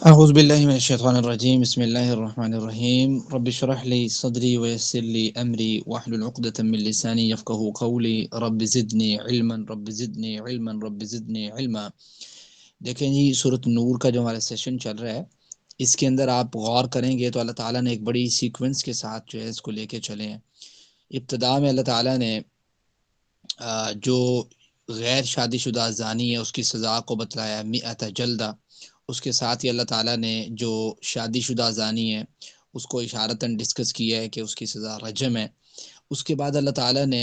اعوذ باللہ من الشیطان الرجیم بسم اللہ الرحمن الرحیم رب اشرح لی صدری ویسر لی امری واحلل عقدۃ من لسانی یفقهوا قولی رب زدنی علما رب زدنی علما رب زدنی علما۔ دیکھیں جی، سورۃ نور کا جو ہمارا سیشن چل رہا ہے، اس کے اندر آپ غور کریں گے تو اللہ تعالیٰ نے ایک بڑی سیکوینس کے ساتھ جو ہے اس کو لے کے چلے ہیں۔ ابتدا میں اللہ تعالیٰ نے جو غیر شادی شدہ زانی ہے اس کی سزا کو بتلایا، مئۃ جلدہ۔ اس کے ساتھ ہی اللہ تعالیٰ نے جو شادی شدہ زانی ہے اس کو اشارتاً ڈسکس کیا ہے کہ اس کی سزا رجم ہے۔ اس کے بعد اللہ تعالیٰ نے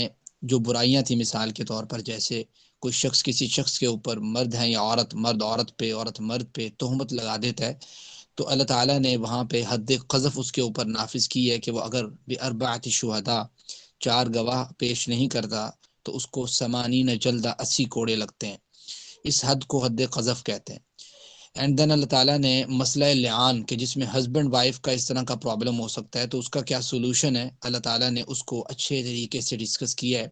جو برائیاں تھیں، مثال کے طور پر جیسے کوئی شخص کسی شخص کے اوپر، مرد ہے یا عورت، مرد عورت پہ، عورت مرد پہ تہمت لگا دیتا ہے، تو اللہ تعالیٰ نے وہاں پہ حد قذف اس کے اوپر نافذ کی ہے کہ وہ اگر باربعۃ شہداء، 4 گواہ پیش نہیں کرتا تو اس کو 80 جلدہ، 80 کوڑے لگتے ہیں۔ اس حد کو حد قذف کہتے ہیں۔ اینڈ دین اللہ تعالیٰ نے مسئلہ لعان کہ جس میں ہسبینڈ وائف کا اس طرح کا پرابلم ہو سکتا ہے تو اس کا کیا سولوشن ہے، اللہ تعالیٰ نے اس کو اچھے طریقے سے ڈسکس کیا ہے۔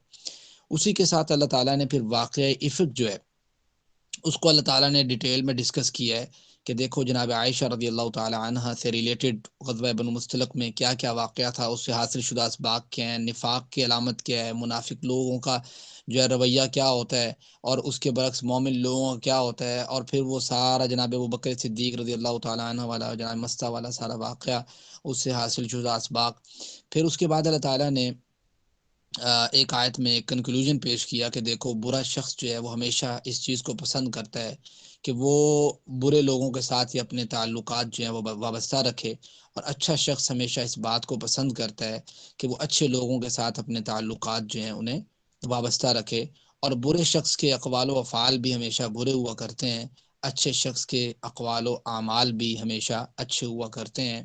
اسی کے ساتھ اللہ تعالیٰ نے پھر واقعہ افک جو ہے اس کو اللہ تعالیٰ نے ڈیٹیل میں ڈسکس کیا ہے کہ دیکھو جناب عائشہ رضی اللہ تعالیٰ عنہ سے ریلیٹڈ غزوہ بنو مستلق میں کیا کیا واقعہ تھا، اس سے حاصل شدہ اسباق کیا ہیں، نفاق کی علامت کیا ہے، منافق لوگوں کا جو ہے رویہ کیا ہوتا ہے، اور اس کے برعکس مومن لوگوں کا کیا ہوتا ہے، اور پھر وہ سارا جناب ابوبکر صدیق رضی اللہ تعالیٰ عنہ والا، جناب مستہ والا سارا واقعہ، اس سے حاصل شدہ اسباق۔ پھر اس کے بعد اللہ تعالیٰ نے ایک آیت میں ایک کنکلوژن پیش کیا کہ دیکھو برا شخص جو ہے وہ ہمیشہ اس چیز کو پسند کرتا ہے کہ وہ برے لوگوں کے ساتھ ہی اپنے تعلقات جو ہیں وہ وابستہ رکھے، اور اچھا شخص ہمیشہ اس بات کو پسند کرتا ہے کہ وہ اچھے لوگوں کے ساتھ اپنے تعلقات جو ہیں انہیں وابستہ رکھے، اور برے شخص کے اقوال و افعال بھی ہمیشہ برے ہوا کرتے ہیں، اچھے شخص کے اقوال و اعمال بھی ہمیشہ اچھے ہوا کرتے ہیں۔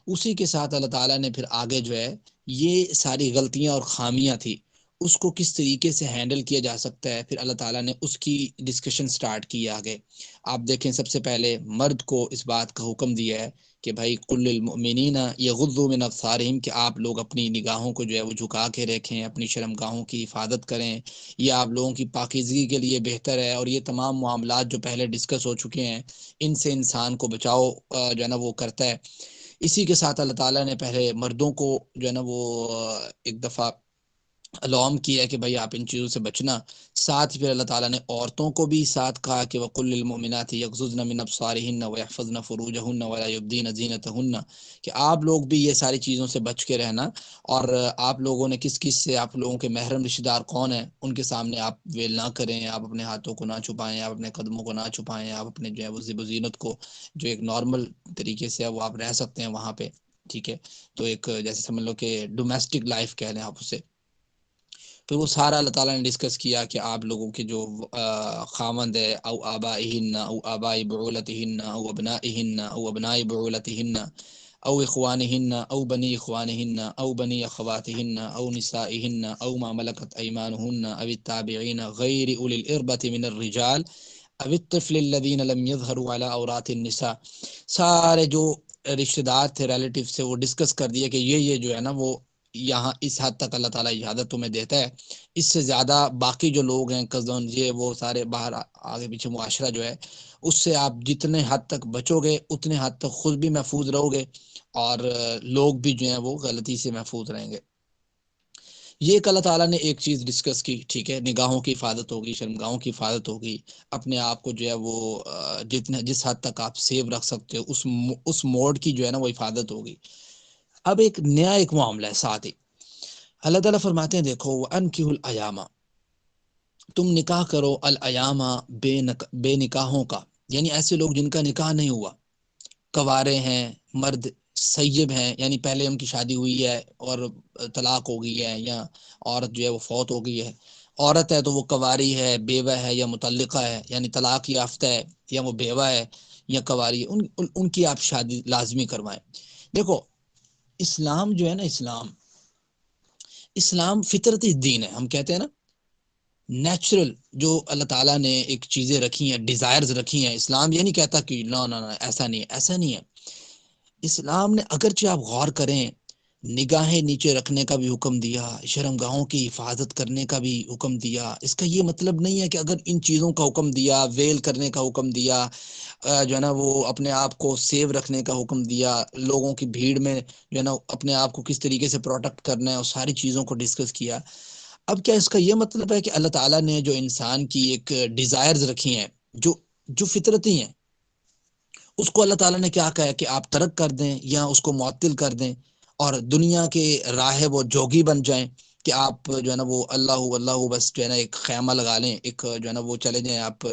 اسی کے ساتھ اللہ تعالیٰ نے پھر آگے جو ہے یہ ساری غلطیاں اور خامیاں تھی اس کو کس طریقے سے ہینڈل کیا جا سکتا ہے، پھر اللہ تعالیٰ نے اس کی ڈسکشن سٹارٹ کی آگے۔ آپ دیکھیں سب سے پہلے مرد کو اس بات کا حکم دیا ہے کہ بھائی قل للمؤمنین یغضوا من ابصارہم، کہ آپ لوگ اپنی نگاہوں کو جو ہے وہ جھکا کے رکھیں، اپنی شرمگاہوں کی حفاظت کریں، یہ آپ لوگوں کی پاکیزگی کے لیے بہتر ہے، اور یہ تمام معاملات جو پہلے ڈسکس ہو چکے ہیں ان سے انسان کو بچاؤ جو ہے نا وہ کرتا ہے۔ اسی کے ساتھ اللہ تعالیٰ نے پہلے مردوں کو جو ہے نا وہ ایک دفعہ الارم کیا ہے کہ بھائی آپ ان چیزوں سے بچنا، ساتھ ہی پھر اللہ تعالیٰ نے عورتوں کو بھی ساتھ کہا کہ وَقُلْ لِلْمُؤْمِنَاتِ يَغْضُضْنَ مِنْ أَبْصَارِهِنَّ وَيَحْفَظْنَ فُرُوجَهُنَّ وَلَا يُبْدِينَ زِينَتَهُنَّ، کہ آپ لوگ بھی یہ ساری چیزوں سے بچ کے رہنا، اور آپ لوگوں نے کس کس سے، آپ لوگوں کے محرم رشتہ دار کون ہیں ان کے سامنے آپ ویل نہ کریں، آپ اپنے ہاتھوں کو نہ چھپائیں، آپ اپنے قدموں کو نہ چھپائیں، آپ اپنے جو ہے وہ زیب و زینت کو جو ایک نارمل طریقے سے وہ آپ رہ سکتے ہیں وہاں پہ، ٹھیک ہے، تو ایک جیسے سمجھ لو کہ ڈومیسٹک لائف کہہ لیں آپ اسے۔ پھر وہ سارا اللہ تعالیٰ نے ڈسکس کیا کہ آپ لوگوں کے جو خاوند ہے، او آبائہن او آبائی بعولتہن او ابنائہن او ابنائی بعولتہن او اخوانہن او بنی اخوانہن او بنی اخواتہن او نسائہن او ما ملکت ایمانہن او التابعین غیر اولی الاربۃ من الرجال او الطفل الذین لم یظہروا علی عورات النساء، سارے جو رشتہ دار تھے، ریلیٹیو سے، وہ ڈسکس کر دیا کہ یہ جو ہے نا وہ یہاں اس حد تک اللہ تعالیٰ اجازت تمہیں دیتا ہے، اس سے زیادہ باقی جو لوگ ہیں کزن، یہ وہ سارے باہر آگے پیچھے معاشرہ جو ہے اس سے آپ جتنے حد تک بچو گے اتنے حد تک خود بھی محفوظ رہو گے، اور لوگ بھی جو ہیں وہ غلطی سے محفوظ رہیں گے۔ یہ ایک اللہ تعالیٰ نے ایک چیز ڈسکس کی، ٹھیک ہے، نگاہوں کی حفاظت ہوگی، شرمگاہوں کی حفاظت ہوگی، اپنے آپ کو جو ہے وہ جس حد تک آپ سیو رکھ سکتے ہو اس موڈ کی جو ہے نا وہ حفاظت ہوگی۔ اب ایک نیا ایک معاملہ ہے ساتھ ہی، اللہ تعالیٰ فرماتے ہیں دیکھو وَأَنْكِحُوا الْأَيَامَ، تم نکاح کرو الایامہ بے نکاحوں کا، یعنی ایسے لوگ جن کا نکاح نہیں ہوا، کوارے ہیں، مرد سیب ہیں، یعنی پہلے ان کی شادی ہوئی ہے اور طلاق ہو گئی ہے، یا عورت جو ہے وہ فوت ہو گئی ہے، عورت ہے تو وہ کواری ہے، بیوہ ہے یا مطلقہ ہے، یعنی طلاق یافتہ ہے یا وہ بیوہ ہے یا کواری ہے، ان کی آپ شادی لازمی کروائیں۔ دیکھو اسلام جو ہے نا، اسلام فطرتی دین ہے، ہم کہتے ہیں نا نیچرل، جو اللہ تعالیٰ نے ایک چیزیں رکھی ہیں، ڈیزائرز رکھی ہیں، اسلام یہ نہیں کہتا کہ نہ ایسا نہیں ہے، ایسا نہیں ہے۔ اسلام نے اگرچہ آپ غور کریں نگاہیں نیچے رکھنے کا بھی حکم دیا، شرمگاہوں کی حفاظت کرنے کا بھی حکم دیا۔ اس کا یہ مطلب نہیں ہے کہ اگر ان چیزوں کا حکم دیا، ویل کرنے کا حکم دیا، جو ہے نا وہ اپنے آپ کو سیو رکھنے کا حکم دیا، لوگوں کی بھیڑ میں جو ہے نا اپنے آپ کو کس طریقے سے پروٹیکٹ کرنا ہے، اور ساری چیزوں کو ڈسکس کیا۔ اب کیا اس کا یہ مطلب ہے کہ اللہ تعالیٰ نے جو انسان کی ایک ڈیزائرز رکھی ہیں، جو فطرتی ہیں، اس کو اللہ تعالیٰ نے کیا کہا ہے کہ آپ ترک کر دیں یا اس کو معطل کر دیں اور دنیا کے راہب و جوگی بن جائیں، کہ آپ جو ہے نا وہ اللہ بس جو ہے نا ایک خیمہ لگا لیں، ایک جو ہے نا وہ چلے جائیں آپ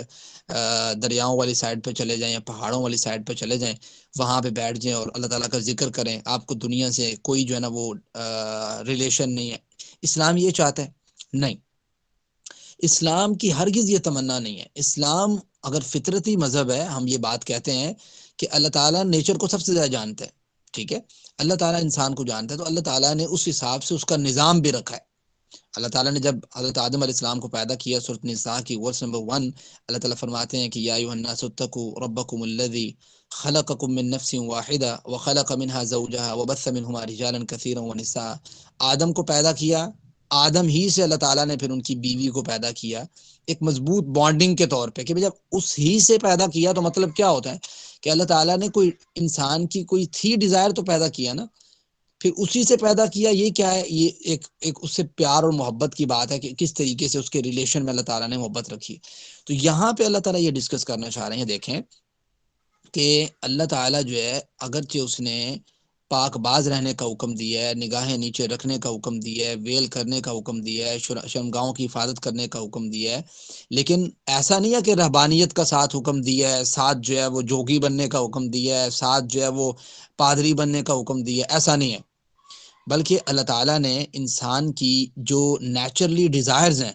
دریاؤں والی سائڈ پہ چلے جائیں یا پہاڑوں والی سائڈ پہ چلے جائیں، وہاں پہ بیٹھ جائیں اور اللہ تعالیٰ کا ذکر کریں، آپ کو دنیا سے کوئی جو ہے نا وہ ریلیشن نہیں ہے۔ اسلام یہ چاہتا ہے؟ نہیں، اسلام کی ہرگز یہ تمنا نہیں ہے۔ اسلام اگر فطرتی مذہب ہے، ہم یہ بات کہتے ہیں کہ اللہ تعالیٰ نیچر کو سب سے زیادہ جانتا ہے، ٹھیک ہے، اللہ تعالیٰ انسان کو جانتا ہے، تو اللہ تعالیٰ نے اس حساب سے اس کا نظام بھی رکھا ہے۔ اللہ تعالیٰ نے جب حضرت آدم علیہ السلام کو پیدا کیا، سورۃ نساء کی ورس نمبر 1، اللہ تعالیٰ فرماتے ہیں کہ یا ایھا الناس اتقوا ربکم الذی خلقکم من نفس واحدہ وخلق منها زوجها وبث منهما رجالا کثیرا ونساء۔ آدم کو پیدا کیا، آدم ہی سے اللہ تعالیٰ نے پھر ان کی بیوی کو پیدا کیا، ایک مضبوط بانڈنگ کے طور پہ، کہ جب اس ہی سے پیدا کیا تو مطلب کیا ہوتا ہے کہ اللہ تعالیٰ نے کوئی انسان کی کوئی تھی ڈیزائر تو پیدا کیا نا، پھر اسی سے پیدا کیا۔ یہ کیا ہے؟ یہ ایک اس سے پیار اور محبت کی بات ہے کہ کس طریقے سے اس کے ریلیشن میں اللہ تعالیٰ نے محبت رکھی۔ تو یہاں پہ اللہ تعالیٰ یہ ڈسکس کرنا چاہ رہے ہیں، دیکھیں کہ اللہ تعالیٰ جو ہے اگرچہ اس نے پاک باز رہنے کا حکم دیا ہے، نگاہیں نیچے رکھنے کا حکم دیا ہے، ویل کرنے کا حکم دیا ہے، شرمگاہوں کی حفاظت کرنے کا حکم دیا ہے، لیکن ایسا نہیں ہے کہ رہبانیت کا ساتھ حکم دیا ہے، ساتھ جو ہے وہ جوگی بننے کا حکم دیا ہے، ساتھ جو ہے وہ پادری بننے کا حکم دیا ہے، ایسا نہیں ہے۔ بلکہ اللہ تعالیٰ نے انسان کی جو نیچرلی ڈیزائرز ہیں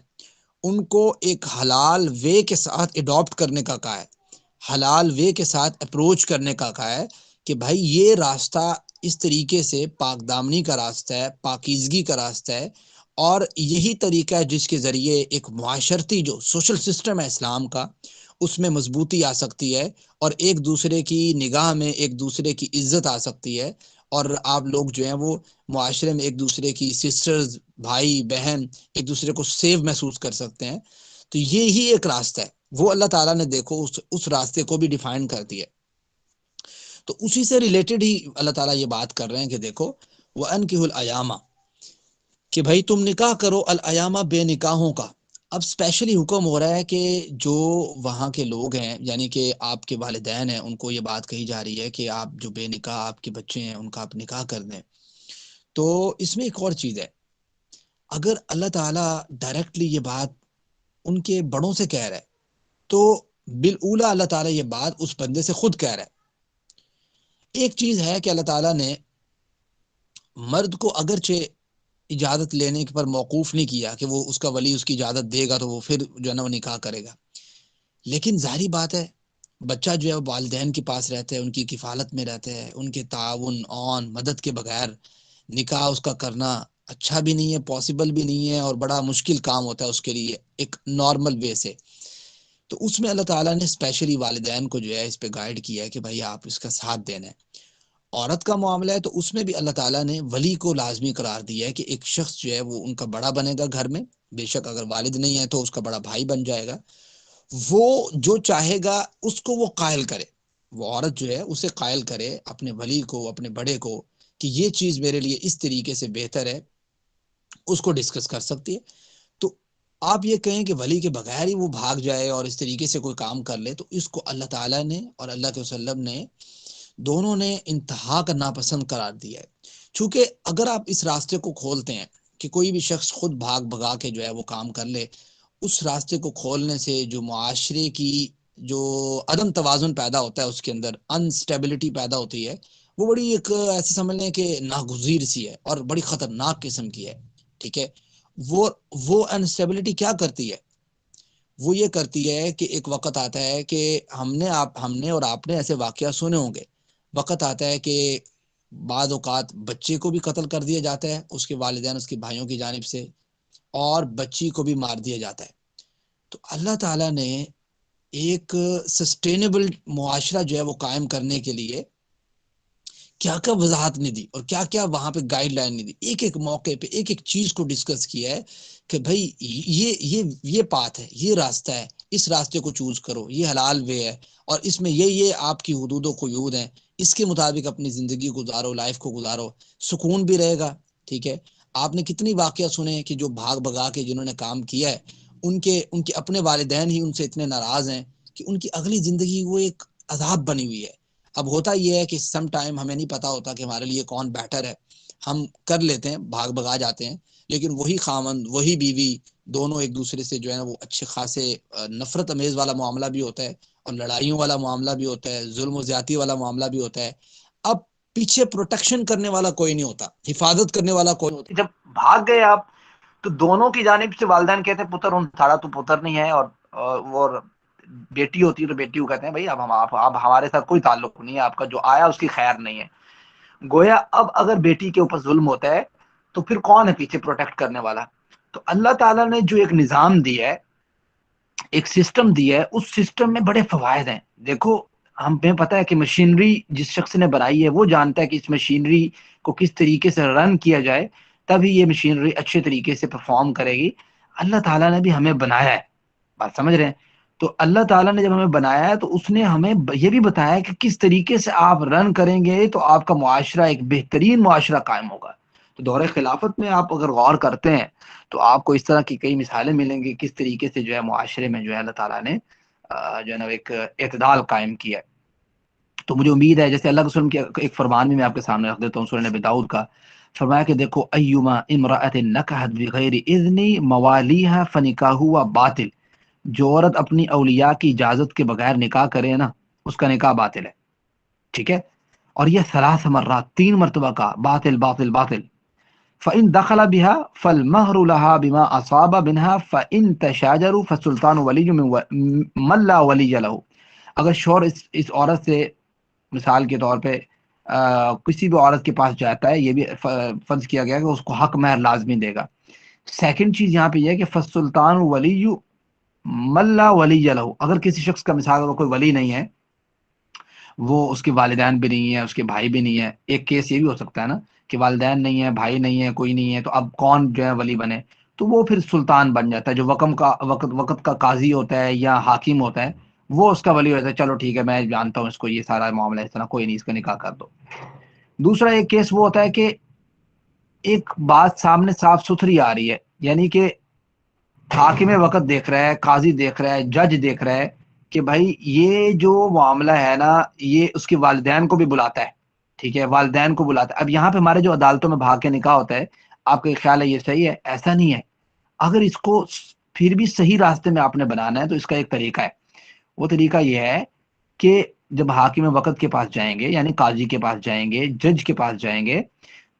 ان کو ایک حلال وے کے ساتھ اڈاپٹ کرنے کا کہا ہے، حلال وے کے ساتھ اپروچ کرنے کا کہا ہے کہ بھائی یہ راستہ اس طریقے سے پاک دامنی کا راستہ ہے، پاکیزگی کا راستہ ہے، اور یہی طریقہ ہے جس کے ذریعے ایک معاشرتی جو سوشل سسٹم ہے اسلام کا، اس میں مضبوطی آ سکتی ہے، اور ایک دوسرے کی نگاہ میں ایک دوسرے کی عزت آ سکتی ہے، اور آپ لوگ جو ہیں وہ معاشرے میں ایک دوسرے کی سسٹرز، بھائی بہن، ایک دوسرے کو سیو محسوس کر سکتے ہیں۔ تو یہ ہی ایک راستہ ہے، وہ اللہ تعالیٰ نے دیکھو اس راستے کو بھی ڈیفائن کر دیا۔ تو اسی سے ریلیٹڈ ہی اللہ تعالیٰ یہ بات کر رہے ہیں کہ دیکھو وَأَنكِحُوا الْأَيَامَ، کہ بھائی تم نکاح کرو الایامہ، بے نکاحوں کا۔ اب اسپیشلی حکم ہو رہا ہے کہ جو وہاں کے لوگ ہیں، یعنی کہ آپ کے والدین ہیں، ان کو یہ بات کہی جا رہی ہے کہ آپ جو بے نکاح آپ کے بچے ہیں ان کا آپ نکاح کر دیں۔ تو اس میں ایک اور چیز ہے، اگر اللہ تعالیٰ ڈائریکٹلی یہ بات ان کے بڑوں سے کہہ رہا ہے تو بالاولیٰ اللہ تعالیٰ یہ بات اس بندے سے خود کہہ رہا ہے۔ ایک چیز ہے کہ اللہ تعالیٰ نے مرد کو اگرچہ اجازت لینے پر موقوف نہیں کیا کہ وہ اس کا ولی اس کی اجازت دے گا تو وہ پھر جو ہے نا وہ نکاح کرے گا، لیکن ظاہری بات ہے بچہ جو ہے والدین کے پاس رہتا ہے، ان کی کفالت میں رہتا ہے، ان کے تعاون اون مدد کے بغیر نکاح اس کا کرنا اچھا بھی نہیں ہے، پاسبل بھی نہیں ہے، اور بڑا مشکل کام ہوتا ہے اس کے لیے ایک نارمل وے سے۔ تو اس میں اللہ تعالیٰ نے اسپیشلی والدین کو جو ہے اس پہ گائیڈ کیا ہے کہ بھائی آپ اس کا ساتھ دینا ہے۔ عورت کا معاملہ ہے تو اس میں بھی اللہ تعالیٰ نے ولی کو لازمی قرار دیا ہے کہ ایک شخص جو ہے وہ ان کا بڑا بنے گا گھر میں، بے شک اگر والد نہیں ہے تو اس کا بڑا بھائی بن جائے گا، وہ جو چاہے گا اس کو وہ قائل کرے، وہ عورت جو ہے اسے قائل کرے اپنے ولی کو، اپنے بڑے کو، کہ یہ چیز میرے لیے اس طریقے سے بہتر ہے، اس کو ڈسکس کر سکتی ہے۔ تو آپ یہ کہیں کہ ولی کے بغیر ہی وہ بھاگ جائے اور اس طریقے سے کوئی کام کر لے، تو اس کو اللہ تعالیٰ نے اور اللہ کے وسلم نے دونوں نے انتہا کا ناپسند قرار دیا ہے۔ چونکہ اگر آپ اس راستے کو کھولتے ہیں کہ کوئی بھی شخص خود بھاگ بھگا کے جو ہے وہ کام کر لے، اس راستے کو کھولنے سے جو معاشرے کی جو عدم توازن پیدا ہوتا ہے، اس کے اندر انسٹیبلٹی پیدا ہوتی ہے، وہ بڑی ایک ایسے سمجھ لیں کہ ناگزیر سی ہے اور بڑی خطرناک قسم کی ہے، ٹھیک ہے۔ وہ انسٹیبلٹی کیا کرتی ہے؟ وہ یہ کرتی ہے کہ ایک وقت آتا ہے کہ ہم نے اور آپ نے ایسے واقعہ سنے ہوں گے، وقت آتا ہے کہ بعض اوقات بچے کو بھی قتل کر دیا جاتا ہے اس کے والدین، اس کے بھائیوں کی جانب سے، اور بچی کو بھی مار دیا جاتا ہے۔ تو اللہ تعالیٰ نے ایک سسٹینیبل معاشرہ جو ہے وہ قائم کرنے کے لیے کیا کیا وضاحت نہیں دی اور کیا کیا وہاں پہ گائیڈ لائن نہیں دی، ایک ایک موقع پہ ایک ایک چیز کو ڈسکس کیا ہے کہ بھائی یہ پاتھ ہے، یہ راستہ ہے، اس راستے کو چوز کرو، یہ حلال وے ہے، اور اس میں یہ آپ کی حدود و قیود ہیں، اس کے مطابق اپنی زندگی گزارو، لائف کو گزارو، سکون بھی رہے گا. ٹھیک ہے. آپ نے کتنی واقعہ سنے ہیں کہ جو بھاگ بھگا کے جنہوں نے کام کیا ہے، ان کے اپنے والدین ہی ان سے اتنے ناراض ہیں کہ ان کی اگلی زندگی وہ ایک عذاب بنی ہوئی ہے. اب ہوتا یہ ہے کہ سم ٹائم ہمیں نہیں پتا ہوتا کہ ہمارے لیے کون بیٹر ہے، ہم کر لیتے ہیں، بھاگ بھگا جاتے ہیں، لیکن وہی خامند وہی بیوی دونوں ایک دوسرے سے جو ہے نا وہ اچھے خاصے نفرت امیز والا معاملہ بھی ہوتا ہے، اور لڑائیوں والا معاملہ بھی ہوتا ہے، ظلم و زیادتی والا معاملہ بھی ہوتا ہے. اب پیچھے پروٹیکشن کرنے والا کوئی نہیں ہوتا، حفاظت کرنے والا کوئی نہیں ہوتا. جب بھاگ گئے آپ تو دونوں کی جانب سے والدین کہتے ہیں پتر سارا تو پتر نہیں ہے، اور بیٹی ہوتی ہے تو بیٹی کو کہتے ہیں بھائی اب ہمارے ساتھ کوئی تعلق نہیں ہے، آپ کا جو آیا اس کی خیر نہیں ہے. گویا اب اگر بیٹی کے اوپر ظلم ہوتا ہے تو پھر کون ہے پیچھے پروٹیکٹ کرنے والا؟ تو اللہ تعالیٰ نے جو ایک نظام دیا ہے، ایک سسٹم دیا ہے، اس سسٹم میں بڑے فوائد ہیں. دیکھو ہمیں پتا ہے کہ مشینری جس شخص نے بنائی ہے وہ جانتا ہے کہ اس مشینری کو کس طریقے سے رن کیا جائے تبھی یہ مشینری اچھے طریقے سے پرفارم کرے گی. اللہ تعالیٰ نے بھی ہمیں بنایا ہے، بات سمجھ رہے ہیں؟ تو اللہ تعالیٰ نے جب ہمیں بنایا ہے تو اس نے ہمیں یہ بھی بتایا کہ کس طریقے سے آپ رن کریں گے تو آپ کا معاشرہ ایک بہترین معاشرہ قائم ہوگا. تو دور خلافت میں آپ اگر غور کرتے ہیں تو آپ کو اس طرح کی کئی مثالیں ملیں گی کس طریقے سے جو ہے معاشرے میں جو ہے اللہ تعالیٰ نے جو ہے نا ایک اعتدال قائم کیا ہے. تو مجھے امید ہے جیسے اللہ کے وسلم کے ایک فرمان بھی میں آپ کے سامنے رکھ دیتا ہوں، سورہ نبی داؤد کا فرمایا کہ دیکھو ایما امرأۃ نکحت بغیر اذن موالیہا فنکاحها باطل، جو عورت اپنی اولیاء کی اجازت کے بغیر نکاح کرے نا اس کا نکاح باطل ہے. ٹھیک ہے. اور یہ ثلاث مرات، 3 مرتبہ کا باطل باطل باطل. فَإِن دَخَلَ بِهَا فَالْمَهْرُ لَهَا بِمَا أَصَابَ مِنْهَا فَإِن تَشَاجَرُوا فَالسُّلْطَانُ وَلِيٌّ مَّن لَّا وَلِيَّ لَهُ. اگر شوہر اس عورت سے مثال کے طور پہ کسی بھی عورت کے پاس جاتا ہے، یہ بھی فرض کیا گیا کہ اس کو حق مہر لازمی دے گا. سیکنڈ چیز یہاں پہ یہ ہے کہ فَالسُّلْطَانُ وَلِيٌّ مَّن لَّا وَلِيَّ لَهُ، اگر کسی شخص کا مثال کوئی ولی نہیں ہے، وہ اس کے والدین بھی نہیں ہیں، اس کے بھائی بھی نہیں ہے. ایک کیس یہ بھی ہو سکتا ہے نا کہ والدین نہیں ہے، بھائی نہیں ہے، کوئی نہیں ہے، تو اب کون جو ہے ولی بنے؟ تو وہ پھر سلطان بن جاتا ہے، جو وقت کا قاضی ہوتا ہے یا حاکم ہوتا ہے وہ اس کا ولی ہوتا ہے. چلو ٹھیک ہے میں جانتا ہوں اس کو، یہ سارا معاملہ اس طرح، کوئی نہیں، اس کا نکاح کر دو. دوسرا ایک کیس وہ ہوتا ہے کہ ایک بات سامنے صاف ستھری آ رہی ہے، یعنی کہ حاکم وقت دیکھ رہا ہے، قاضی دیکھ رہا ہے، جج دیکھ رہا ہے کہ بھائی یہ جو معاملہ ہے نا یہ اس کے والدین کو بھی بلاتا ہے. ٹھیک ہے، والدین کو بلاتا ہے. اب یہاں پہ ہمارے جو عدالتوں میں بھاگ کے نکاح ہوتا ہے، آپ کا خیال ہے یہ صحیح ہے؟ ایسا نہیں ہے. اگر اس کو پھر بھی صحیح راستے میں آپ نے بنانا ہے تو اس کا ایک طریقہ ہے. وہ طریقہ یہ ہے کہ جب حاکم وقت کے پاس جائیں گے، یعنی قاضی کے پاس جائیں گے، جج کے پاس جائیں گے،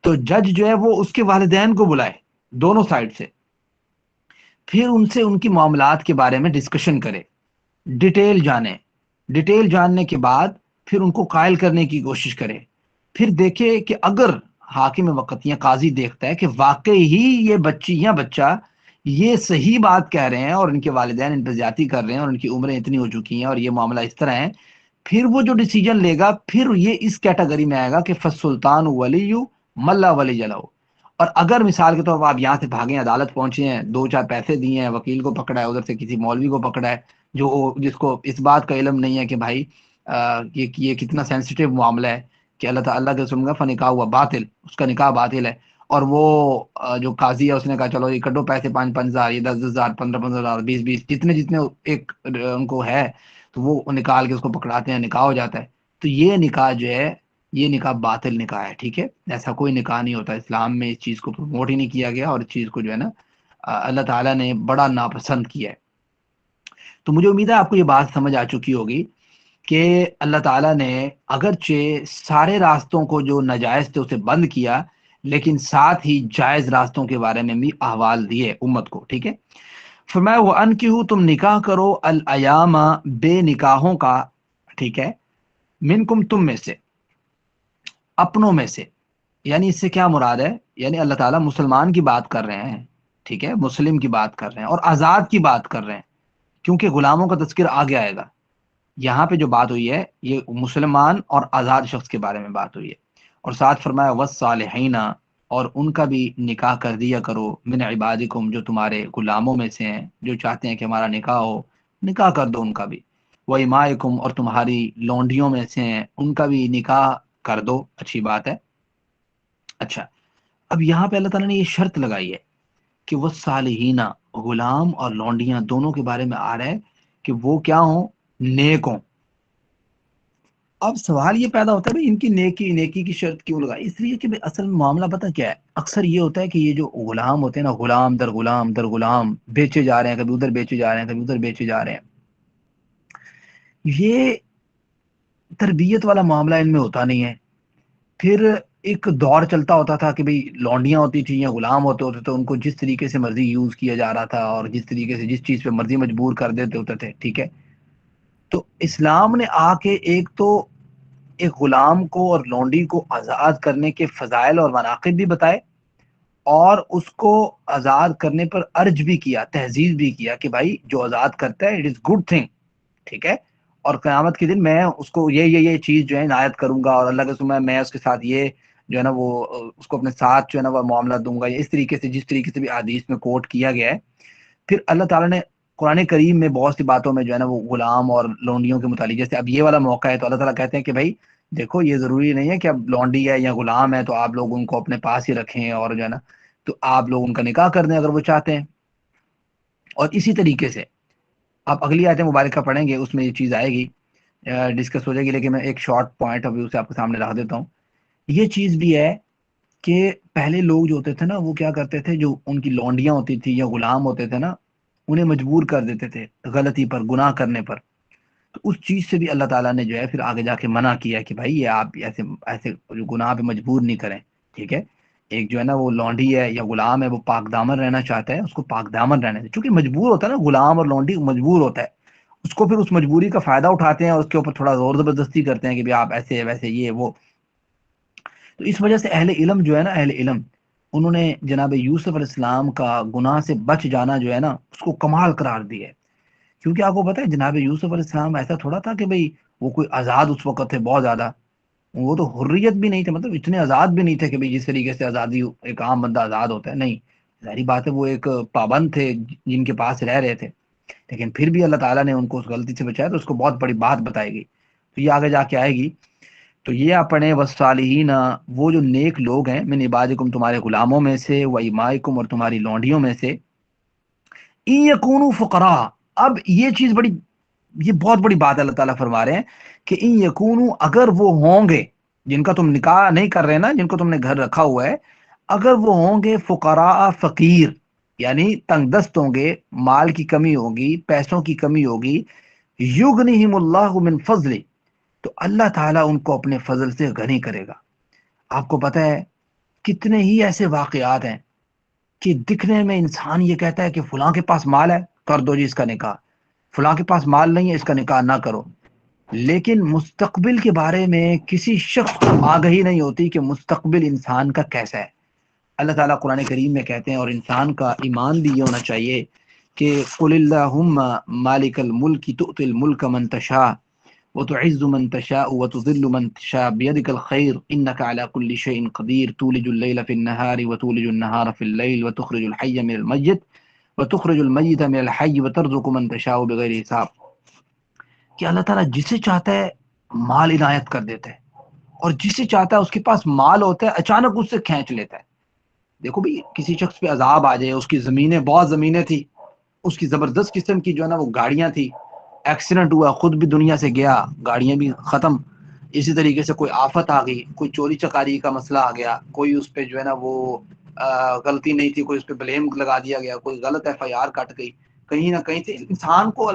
تو جج جو ہے وہ اس کے والدین کو بلائے دونوں سائڈ سے، پھر ان سے ان کی معاملات کے بارے میں ڈسکشن کرے، ڈیٹیل جانے. ڈیٹیل جاننے کے بعد پھر ان کو قائل کرنے کی کوشش کرے. پھر دیکھے کہ اگر حاکم وقت یا قاضی دیکھتا ہے کہ واقعی ہی یہ بچی یا بچہ یہ صحیح بات کہہ رہے ہیں اور ان کے والدین ان پہ زیادتی کر رہے ہیں اور ان کی عمریں اتنی ہو چکی ہیں اور یہ معاملہ اس طرح ہے، پھر وہ جو ڈیسیجن لے گا پھر یہ اس کیٹیگری میں آئے گا کہ فالسلطان ولی من لا ولی لہ. اور اگر مثال کے طور پر آپ یہاں سے بھاگے عدالت پہنچے ہیں، 2-4 پیسے دیے ہیں، وکیل کو پکڑا ہے، ادھر سے کسی مولوی کو پکڑا ہے جس کو اس بات کا علم نہیں ہے کہ بھائی یہ کتنا سینسیٹیو معاملہ ہے کہ اللہ تعالیٰ کے سن کا فنکاح ہوا باطل، اس کا نکاح باطل ہے. اور وہ جو قاضی ہے اس نے کہا چلو یہ کڈو پیسے 5,000 یہ 10,000 15,000 20 جتنے ایک ان کو ہے، تو وہ نکال کے اس کو پکڑاتے ہیں، نکاح ہو جاتا ہے. تو یہ نکاح جو ہے یہ نکاح باطل نکاح ہے. ٹھیک ہے، ایسا کوئی نکاح نہیں ہوتا. اسلام میں اس چیز کو پروموٹ ہی نہیں کیا گیا اور اس چیز کو جو ہے نا اللہ تعالیٰ نے بڑا ناپسند کیا ہے. تو مجھے امید ہے آپ کو یہ بات سمجھ آ چکی ہوگی کہ اللہ تعالیٰ نے اگرچہ سارے راستوں کو جو ناجائز تھے اسے بند کیا، لیکن ساتھ ہی جائز راستوں کے بارے میں بھی احوال دیے امت کو. ٹھیک ہے، فرمایا وَأَنكِحُوا، تم نکاح کرو، الایام، بے نکاحوں کا. ٹھیک ہے، منکم، تم میں سے، اپنوں میں سے. یعنی اس سے کیا مراد ہے؟ یعنی اللہ تعالیٰ مسلمان کی بات کر رہے ہیں. ٹھیک ہے، مسلم کی بات کر رہے ہیں اور آزاد کی بات کر رہے ہیں، کیونکہ غلاموں کا تذکر آگے آئے گا. یہاں پہ جو بات ہوئی ہے یہ مسلمان اور آزاد شخص کے بارے میں بات ہوئی ہے. اور ساتھ فرمایا والصالحین، اور ان کا بھی نکاح کر دیا کرو، من عبادکم، جو تمہارے غلاموں میں سے ہیں، جو چاہتے ہیں کہ ہمارا نکاح ہو، نکاح کر دو ان کا بھی، وہ امائکم، اور تمہاری لونڈیوں میں سے ہیں، ان کا بھی نکاح کر دو، اچھی بات ہے۔ اچھا، اب یہاں پہ اللہ تعالیٰ نے یہ شرط لگائی ہے کہ وہ صالحین، غلام اور لونڈیاں دونوں کے بارے میں آ رہا ہے کہ وہ کیا ہوں، نیک ہوں۔ اب سوال یہ پیدا ہوتا ہے بھائی ان کی نیکی کی شرط کیوں لگائی؟ اس لیے کہ بھائی اصل میں معاملہ پتہ کیا ہے، اکثر یہ ہوتا ہے کہ یہ جو غلام ہوتے ہیں نا، غلام در غلام بیچے جا رہے ہیں، کبھی ادھر بیچے جا رہے ہیں، کبھی ادھر بیچے جا رہے ہیں، یہ تربیت والا معاملہ ان میں ہوتا نہیں ہے۔ پھر ایک دور چلتا ہوتا تھا کہ بھئی لونڈیاں ہوتی تھیں یا غلام ہوتے تھے، ان کو جس طریقے سے مرضی یوز کیا جا رہا تھا اور جس طریقے سے جس چیز پہ مرضی مجبور کر دیتے ہوتے تھے، ٹھیک ہے۔ تو اسلام نے آ کے ایک تو ایک غلام کو اور لونڈی کو آزاد کرنے کے فضائل اور مناقب بھی بتائے، اور اس کو آزاد کرنے پر ارج بھی کیا، تہذیب بھی کیا کہ بھائی جو آزاد کرتا ہے اٹ از گڈ تھنگ، ٹھیک ہے، اور قیامت کے دن میں اس کو یہ چیز جو ہے عنایت کروں گا، اور اللہ کے سمے میں اس کے ساتھ یہ جو ہے نا وہ اس کو اپنے ساتھ جو ہے نا وہ معاملہ دوں گا، اس طریقے سے جس طریقے سے بھی حدیث میں کوٹ کیا گیا ہے۔ پھر اللہ تعالیٰ نے قرآن کریم میں بہت سی باتوں میں جو ہے نا وہ غلام اور لونڈیوں کے متعلق، جیسے اب یہ والا موقع ہے تو اللہ تعالیٰ کہتے ہیں کہ بھائی دیکھو یہ ضروری نہیں ہے کہ اب لونڈی ہے یا غلام ہے تو آپ لوگ ان کو اپنے پاس ہی رکھیں، اور جو ہے نا تو آپ لوگ ان کا نکاح کر دیں اگر وہ چاہتے ہیں۔ اور اسی طریقے سے آپ اگلی آیت مبارکہ پڑھیں گے، اس میں یہ چیز آئے گی، ڈسکس ہو جائے گی، لیکن میں ایک شارٹ پوائنٹ ابھی اسے آپ کے سامنے رکھ دیتا ہوں۔ یہ چیز بھی ہے کہ پہلے لوگ جو ہوتے تھے نا وہ کیا کرتے تھے، جو ان کی لونڈیاں ہوتی تھی یا غلام ہوتے تھے نا، انہیں مجبور کر دیتے تھے غلطی پر، گناہ کرنے پر۔ تو اس چیز سے بھی اللہ تعالیٰ نے جو ہے پھر آگے جا کے منع کیا کہ بھائی یہ آپ ایسے ایسے گناہ پہ مجبور نہیں کریں، ٹھیک ہے۔ ایک جو ہے نا وہ لونڈی ہے یا غلام ہے، وہ پاک دامن رہنا چاہتا ہے، اس کو پاک دامن رہنے دیں، چونکہ مجبور ہوتا ہے نا، غلام اور لونڈی مجبور ہوتا ہے، اس کو پھر اس مجبوری کا فائدہ اٹھاتے ہیں اور اس کے اوپر تھوڑا زور زبردستی کرتے ہیں کہ آپ ایسے ویسے یہ وہ۔ تو اس وجہ سے اہل علم جو ہے نا، اہل علم انہوں نے جناب یوسف علیہ السلام کا گناہ سے بچ جانا جو ہے نا اس کو کمال قرار دیا ہے، کیونکہ آپ کو پتہ ہے جناب یوسف علیہ السلام ایسا تھوڑا تھا کہ بھئی وہ کوئی آزاد اس وقت تھے بہت زیادہ، وہ تو حریت بھی نہیں تھے، مطلب اتنے آزاد بھی نہیں تھے کہ بھئی جس طریقے سے آزادی ایک عام بندہ آزاد ہوتا ہے، نہیں، ظاہری بات ہے وہ ایک پابند تھے جن کے پاس رہ رہے تھے، لیکن پھر بھی اللہ تعالیٰ نے ان کو اس غلطی سے بچایا، تو اس کو بہت بڑی بات بتائے گی، تو یہ آگے جا کے آئے گی۔ تو یہ آپ پڑھیں والصالحین، وہ جو نیک لوگ ہیں، من عبادکم، تمہارے غلاموں میں سے، و امائکم، اور تمہاری لونڈیوں میں سے، ان یکونوا فقراء، اب یہ چیز بڑی، یہ بہت بڑی بات ہے، اللہ تعالیٰ فرما رہے ہیں کہ ان یکونوا، اگر وہ ہوں گے، جن کا تم نکاح نہیں کر رہے نا، جن کو تم نے گھر رکھا ہوا ہے، اگر وہ ہوں گے فقراء، فقیر، یعنی تنگ دست ہوں گے، مال کی کمی ہوگی، پیسوں کی کمی ہوگی، یغنیہم اللہ من فضل، تو اللہ تعالیٰ ان کو اپنے فضل سے غنی کرے گا۔ آپ کو پتہ ہے کتنے ہی ایسے واقعات ہیں کہ دکھنے میں انسان یہ کہتا ہے کہ فلاں کے پاس مال ہے، کر دو جی اس کا نکاح، فلاں کے پاس مال نہیں ہے، اس کا نکاح نہ کرو، لیکن مستقبل کے بارے میں کسی شخص کو آگہی نہیں ہوتی کہ مستقبل انسان کا کیسا ہے۔ اللہ تعالیٰ قرآن کریم میں کہتے ہیں، اور انسان کا ایمان بھی یہ ہونا چاہیے کہ قل اللہم مالک الملک تؤتی الملک من تشاء وتعز من تشاء وتذل من تشاء بيدك الخير انك على كل شيء قدير تولج الليل في النهار وتولج النهار في الليل وتخرج الحي من الميت وتخرج الميت من الحي وترزق من تشاء بغیر حساب، کہ اللہ تعالیٰ جسے چاہتا ہے مال عنایت کر دیتا ہے، اور جسے چاہتا ہے اس کے پاس مال ہوتا ہے اچانک اس سے کھینچ لیتا ہے۔ دیکھو بھئی کسی شخص پہ عذاب آ جائے، اس کی زمینیں، بہت زمینیں تھی، اس کی زبردست قسم کی جو ہے نا وہ گاڑیاں تھی، ایکسیڈنٹ ہوا، خود بھی دنیا سے گیا، گاڑیاں بھی ختم، اسی طریقے سے کوئی آفت آ گئی، کوئی چوری چکاری کا مسئلہ آ گیا، کوئی اس پہ جو ہے نا وہ غلطی نہیں تھی، کوئی اس پہ بلیم لگا دیا گیا، کوئی غلط ایف آئی آر کٹ گئی، کہیں نہ کہیں سے انسان کو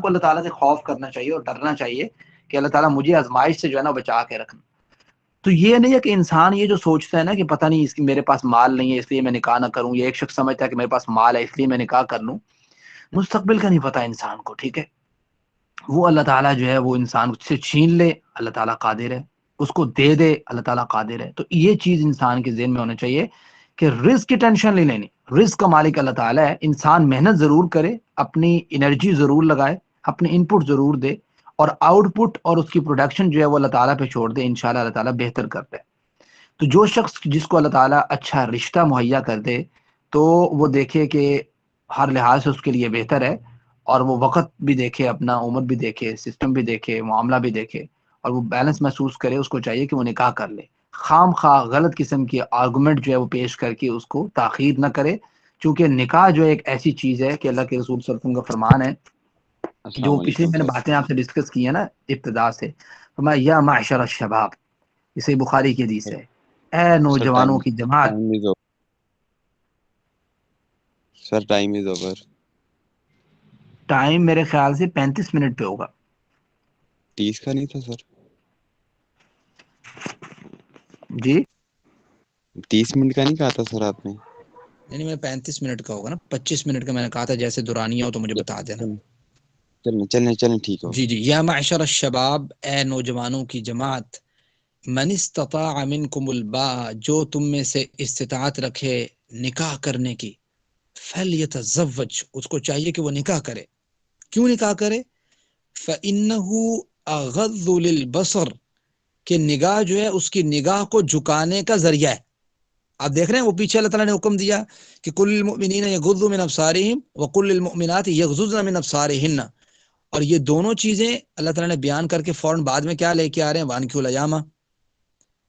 اللہ تعالیٰ سے خوف کرنا چاہیے اور ڈرنا چاہیے کہ اللہ تعالیٰ مجھے آزمائش سے جو ہے نا بچا کے رکھنا۔ تو یہ نہیں ہے کہ انسان یہ جو سوچتا ہے نا کہ پتہ نہیں اس کی میرے پاس مال نہیں ہے اس لیے میں نکاح نہ کروں، یا ایک شخص سمجھتا ہے کہ میرے پاس مال ہے اس لیے میں نکاح کر لوں، مستقبل کا نہیں پتہ انسان کو، ٹھیک ہے۔ وہ اللہ تعالیٰ جو ہے وہ انسان سے چھین لے، اللہ تعالیٰ قادر ہے، اس کو دے دے، اللہ تعالیٰ قادر ہے۔ تو یہ چیز انسان کے ذہن میں ہونا چاہیے کہ رزق کی ٹینشن نہیں لینی، رزق کا مالک اللہ تعالیٰ ہے، انسان محنت ضرور کرے، اپنی انرجی ضرور لگائے، اپنے ان پٹ ضرور دے، اور آؤٹ پٹ اور اس کی پروڈکشن جو ہے وہ اللہ تعالیٰ پہ چھوڑ دے، انشاءاللہ اللہ تعالیٰ بہتر کرتا ہے۔ تو جو شخص جس کو اللہ تعالیٰ اچھا رشتہ مہیا کر دے تو وہ دیکھے کہ ہر لحاظ سے اس کے لیے بہتر ہے، اور وہ وقت بھی دیکھے، اپنا عمر بھی دیکھے، سسٹم بھی دیکھے، معاملہ بھی دیکھے، اور وہ بیلنس محسوس کرے. اس کو چاہیے کہ وہ نکاح کر لے. خام خواہ غلط قسم کی آرگومنٹ جو ہے وہ پیش کر کے اس کو تاخیر نہ کرے، چونکہ نکاح جو ہے ایک ایسی چیز ہے کہ اللہ کے رسول صلی اللہ علیہ وسلم کا فرمان ہے کہ جو السلام پچھلی علیکم میں نے سر. باتیں آپ سے ڈسکس کی ہیں نا ابتدا سے، فرمایا یا معشر الشباب، اسے بخاری کی حدیث سر ہے، اے سر نوجوانوں کی جماعت. Time is over. Sir time is over. Time میرے خیال سے 35 منٹ پہ ہوگا. 30 کا نہیں تھا سر؟ جی 30 منٹ کا نہیں کہا تھا سر آپ نے؟ نہیں میں 35 منٹ کا ہوگا نا، 25 منٹ کا میں نے کہا تھا. جیسے دورانیہ ہو تو مجھے بتا دینا. چلیں ٹھیک ہو. جی یا معشر الشباب، اے نوجوانوں کی جماعت، من استطاع منکم الباء، جو تم میں سے استطاعت رکھے نکاح کرنے کی، فلیتزوج، اس کو چاہیے کہ وہ نکاح کرے. کیوں نکاح کرے؟ فإنه اغض للبصر، کہ نگاہ جو ہے اس کی نگاہ کو جھکانے کا ذریعہ ہے. آپ دیکھ رہے ہیں وہ پیچھے اللہ تعالیٰ نے حکم دیا کہ کل المؤمنین یغضوا من ابصارہم وقل للمؤمنات یغضضن من ابصارہن، اور یہ دونوں چیزیں اللہ تعالیٰ نے بیان کر کے فوراً بعد میں کیا لے کے آ رہے ہیں، وانکحوا الیام.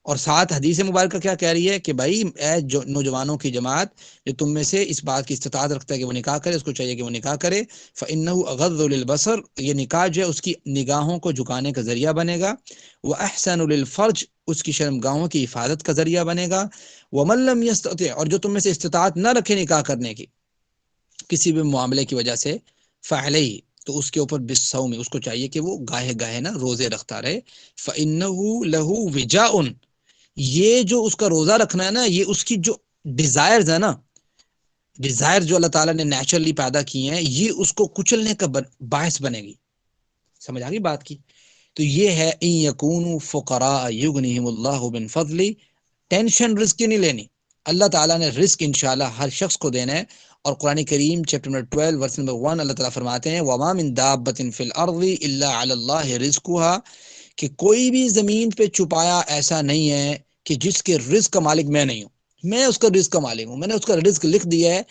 اور ساتھ حدیث مبارکہ کیا کہہ رہی ہے کہ بھائی اے نوجوانوں کی جماعت، جو تم میں سے اس بات کی استطاعت رکھتا ہے کہ وہ نکاح کرے، اس کو چاہیے کہ وہ نکاح کرے. فإنه اغض للبصر، یہ نکاح جو ہے اس کی نگاہوں کو جھکانے کا ذریعہ بنے گا. وأحسن للفرج، اس کی شرمگاہوں کی حفاظت کا ذریعہ بنے گا. ومن لم يستطع، اور جو تم میں سے استطاعت نہ رکھے نکاح کرنے کی کسی بھی معاملے کی وجہ سے، فعلیہ، تو اس کے اوپر بالصوم، اس کو چاہیے کہ وہ گاہے گاہے نا روزے رکھتا رہے. فإنه له وجاء، یہ جو اس کا روزہ رکھنا ہے نا، یہ اس کی جو ڈیزائرز ہے نا، ڈیزائر جو اللہ تعالیٰ نے نیچرلی پیدا کی ہیں، یہ اس کو کچلنے کا باعث بنے گی. سمجھ آ گئی بات کی؟ تو یہ ہے ان یکونوا فقراء یغنیہم اللہ من فضلہ. ٹینشن رزق کی نہیں لینی، اللہ تعالیٰ نے رزق انشاءاللہ ہر شخص کو دینا ہے. اور قرآن کریم چیپٹر نمبر 12 ورس نمبر 1 اللہ تعالیٰ فرماتے ہیں وما من دابۃ فی الارض الا علی اللہ رزقها، کہ کوئی بھی زمین پہ چھپایا ایسا نہیں ہے کہ جس کے رزق کا مالک میں نہیں ہوں. میں اس کا رزق کا مالک ہوں. میں نے اس کا رزق لکھ دیا ہے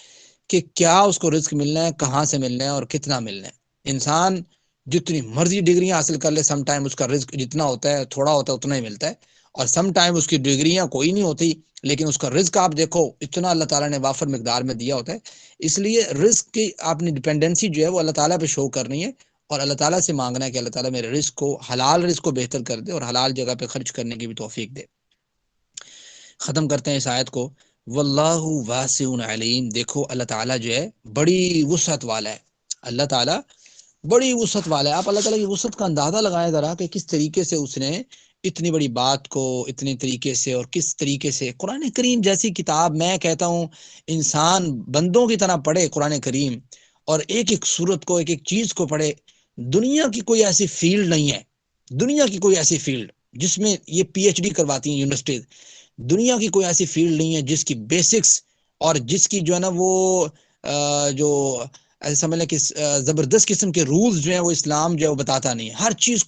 کہ کیا اس کو رزق ملنا ہے، کہاں سے ملنا ہے اور کتنا ملنا ہے. انسان جتنی مرضی ڈگریاں حاصل کر لے، سم ٹائم اس کا رزق جتنا ہوتا ہے تھوڑا ہوتا ہے اتنا ہی ملتا ہے، اور سم ٹائم اس کی ڈگریاں کوئی نہیں ہوتی لیکن اس کا رزق آپ دیکھو اتنا اللہ تعالیٰ نے وافر مقدار میں دیا ہوتا ہے. اس لیے رزق کی آپ نے ڈپینڈنسی جو ہے وہ اللہ تعالیٰ پہ شو کرنی ہے، اور اللہ تعالیٰ سے مانگنا ہے کہ اللہ تعالیٰ میرے رزق کو، حلال رزق کو بہتر کر دے اور حلال جگہ پہ خرچ کرنے کی بھی توفیق دے. ختم کرتے ہیں اس آیت کو. واللہ واسع علیم، دیکھو اللہ تعالیٰ جو ہے بڑی وسعت والا ہے. اللہ تعالیٰ بڑی وسعت والا ہے. آپ اللہ تعالیٰ کی وسعت کا اندازہ لگائیں ذرا کہ کس طریقے سے اس نے اتنی بڑی بات کو اتنے طریقے سے اور کس طریقے سے. قرآن کریم جیسی کتاب میں کہتا ہوں انسان بندوں کی طرح پڑھے قرآن کریم، اور ایک ایک صورت کو، ایک ایک چیز کو پڑھے. دنیا کی کوئی ایسی فیلڈ نہیں ہے، دنیا کی کوئی ایسی فیلڈ جس میں یہ پی ایچ ڈی کرواتی ہیں یونیورسٹیز، دنیا کی کوئی ایسی فیلڈ نہیں ہے جس کی بیسکس اور جس کی جو ہے نا وہ جو ایسے سمجھ لیں کہ زبردست قسم کے رولز جو ہیں وہ اسلام جو ہے وہ بتاتا نہیں ہے. ہر چیز